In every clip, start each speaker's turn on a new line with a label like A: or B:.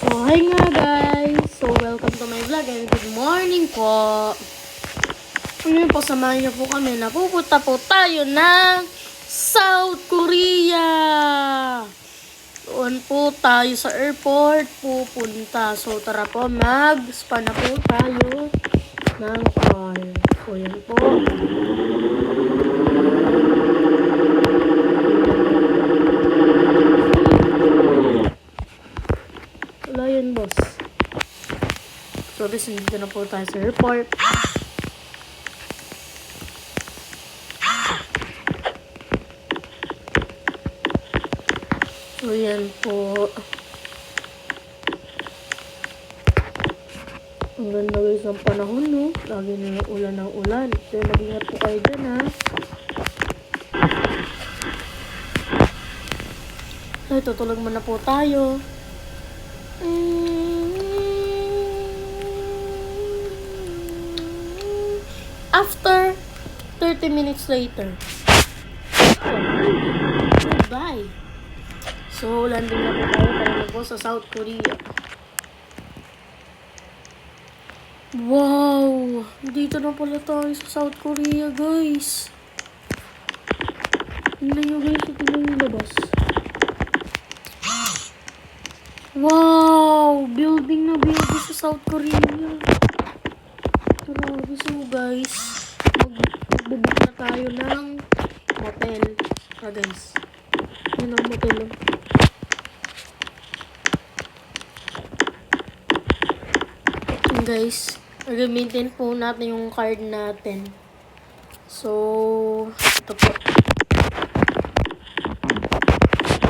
A: So, hi nga guys! So, welcome to my vlog and good morning po! Ngayon po, samahan niyo po kami. Napupunta po tayo ng South Korea! Doon po tayo sa airport pupunta. So, tara po, mag-spa na po tayo ng car. So, yan po. Wala yun, boss. So, guys, nandito na po tayo sa airport. So, yan po. Ang ganda guys ng panahon, no? Lagi na ng ulan ng ulan. Kaya mag-ingat po kayo dyan, ha? Ay, tutulog muna po tayo. After 30 minutes later. Goodbye. So, landing na po tayo para na po sa South Korea. Wow! Dito na pala tayo sa South Korea, guys. Tingnan nyo, guys. Tingnan yung labas. Wow! Building na building sa South Korea. Grabe. So, guys, magbubuk na tayo ng motel. Guys. Yan ang motel. Guys, mag-maintain po natin yung card natin. So, ito po.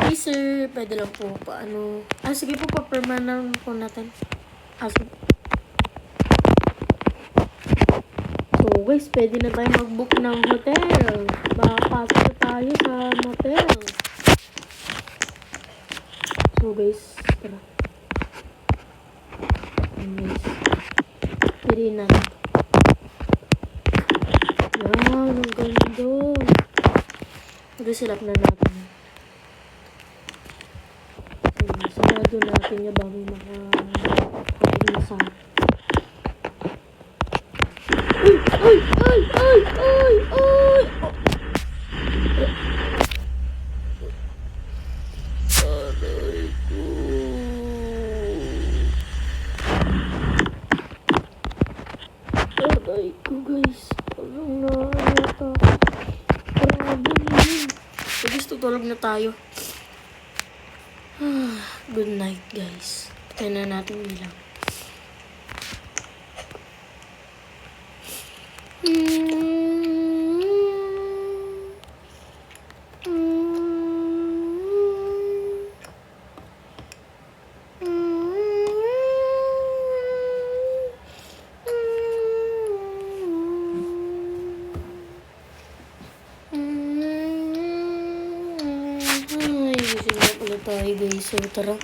A: Hey sir, pwede lang po paano. Sige po, pa-permanent po natin. Sige. So guys, pwede na tayo mag-book ng hotel. Makapasok na tayo sa motel. So guys, tara. Guys, pili na. Yan, ang ganda. Mag-silap na natin. Sarado natin yung bago maka-isa. Ay! Aray ko. Aray ko, guys. Parang naanata. Grabe yun. So, guys, tutulog na tayo. Good night, guys. Kaya na natin bilang. Ay, gising na pala tayo, guys. So, tara.